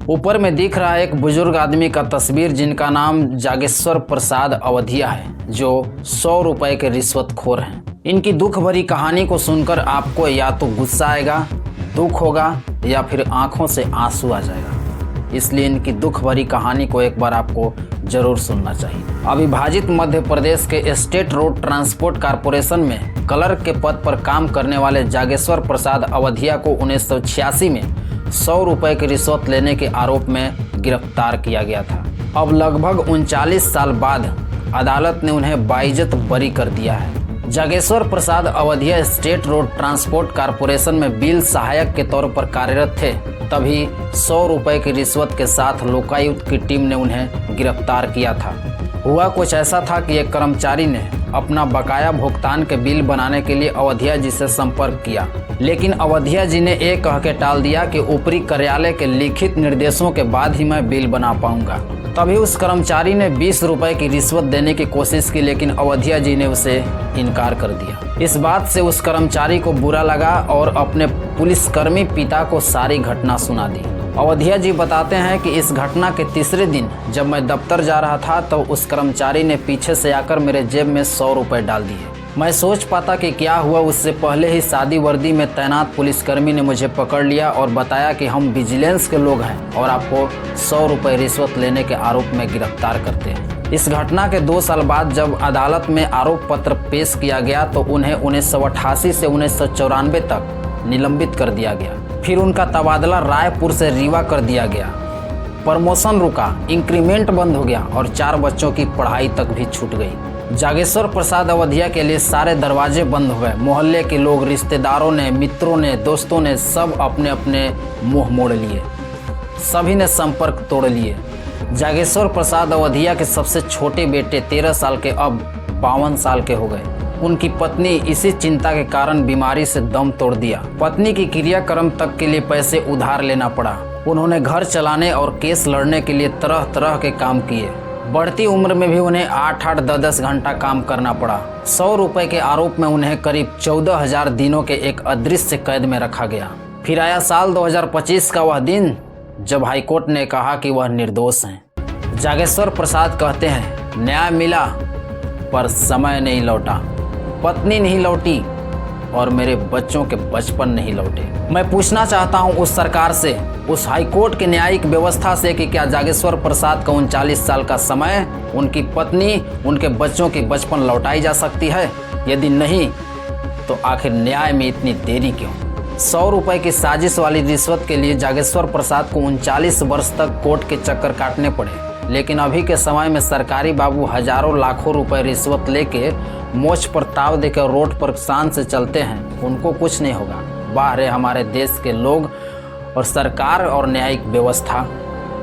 ऊपर में दिख रहा है एक बुजुर्ग आदमी का तस्वीर जिनका नाम जागेश्वर प्रसाद अवधिया है, जो 100 रुपए के रिश्वतखोर हैं। इनकी दुख भरी कहानी को सुनकर आपको या तो गुस्सा आएगा, दुख होगा या फिर आंखों से आंसू आ जाएगा। इसलिए इनकी दुख भरी कहानी को एक बार आपको जरूर सुनना चाहिए। अविभाजित मध्य प्रदेश के स्टेट रोड ट्रांसपोर्ट कॉरपोरेशन में क्लर्क के पद पर काम करने वाले जागेश्वर प्रसाद अवधिया को 1986 में 100 रुपए की रिश्वत लेने के आरोप में गिरफ्तार किया गया था। अब लगभग 39 साल बाद अदालत ने उन्हें बाइज्जत बरी कर दिया है। Jageshwar Prasad Awadhiya state road transport corporation में बिल सहायक के तौर पर कार्यरत थे। तभी 100 रुपए की रिश्वत के साथ लोकायुक्त की टीम ने उन्हें गिरफ्तार किया था। हुआ कुछ ऐसा था कि एक कर्मचारी ने अपना बकाया भुगतान के बिल बनाने के लिए अवधिया जी से संपर्क किया, लेकिन अवधिया जी ने ये कह के टाल दिया कि ऊपरी कार्यालय के लिखित निर्देशों के बाद ही मैं बिल बना पाऊंगा। तभी उस कर्मचारी ने 20 रुपए की रिश्वत देने की कोशिश की, लेकिन अवधिया जी ने उसे इनकार कर दिया। इस बात से उस कर्मचारी को बुरा लगा और अपने पुलिसकर्मी पिता को सारी घटना सुना दी। अवधिया जी बताते हैं कि इस घटना के तीसरे दिन जब मैं दफ्तर जा रहा था तो उस कर्मचारी ने पीछे से आकर मेरे जेब में 100 रुपए डाल दिए। मैं सोच पाता कि क्या हुआ, उससे पहले ही सादी वर्दी में तैनात पुलिसकर्मी ने मुझे पकड़ लिया और बताया कि हम विजिलेंस के लोग हैं और आपको 100 रुपए रिश्वत लेने के आरोप में गिरफ्तार करते हैं। इस घटना के 2 साल बाद जब अदालत में आरोप पत्र पेश किया गया तो उन्हें 1988 से 1994 तक निलंबित कर दिया गया। फिर उनका तबादला रायपुर से रीवा कर दिया गया। प्रमोशन रुका, इंक्रीमेंट बंद हो गया और 4 बच्चों की पढ़ाई तक भी छूट गई। जागेश्वर प्रसाद अवधिया के लिए सारे दरवाजे बंद हो गए। मोहल्ले के लोग, रिश्तेदारों ने, मित्रों ने, दोस्तों ने सब अपने अपने मुंह मोड़ लिए। सभी ने संपर्क तोड़ लिए। जागेश्वर प्रसाद अवधिया के सबसे छोटे बेटे 13 साल के अब 52 साल के हो गए। उनकी पत्नी इसी चिंता के कारण बीमारी से दम तोड़ दिया। पत्नी की क्रियाक्रम तक के लिए पैसे उधार लेना पड़ा। उन्होंने घर चलाने और केस लड़ने के लिए तरह तरह के काम किए। बढ़ती उम्र में भी उन्हें 8-8, 10-10 घंटा काम करना पड़ा। 100 रुपए के आरोप में उन्हें करीब 14,000 दिनों के एक अदृश्य कैद में रखा गया। फिर आया साल 2025 का वह दिन जब हाईकोर्ट ने कहा कि वह निर्दोष हैं। जागेश्वर प्रसाद कहते हैं, न्याय मिला पर समय नहीं लौटा, पत्नी नहीं लौटी और मेरे बच्चों के बचपन नहीं लौटे। मैं पूछना चाहता हूं उस सरकार से, उस हाईकोर्ट की न्यायिक व्यवस्था से कि क्या जागेश्वर प्रसाद का 39 साल का समय, उनकी पत्नी, उनके बच्चों की बचपन लौटाई जा सकती है? यदि नहीं तो आखिर न्याय में इतनी देरी क्यों? 100 रुपए की साजिश वाली रिश्वत के लिए जागेश्वर प्रसाद को 39 वर्ष तक कोर्ट के चक्कर काटने पड़े। लेकिन अभी के समय में सरकारी बाबू हजारों लाखों रुपए रिश्वत लेके मोछ पर ताव देकर रोड पर शान से चलते हैं, उनको कुछ नहीं होगा। वाह रे हमारे देश के लोग और सरकार और न्यायिक व्यवस्था,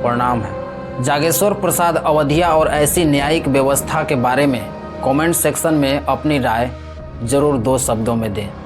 प्रणाम है। जागेश्वर प्रसाद अवधिया और ऐसी न्यायिक व्यवस्था के बारे में कमेंट सेक्शन में अपनी राय जरूर 2 शब्दों में दें।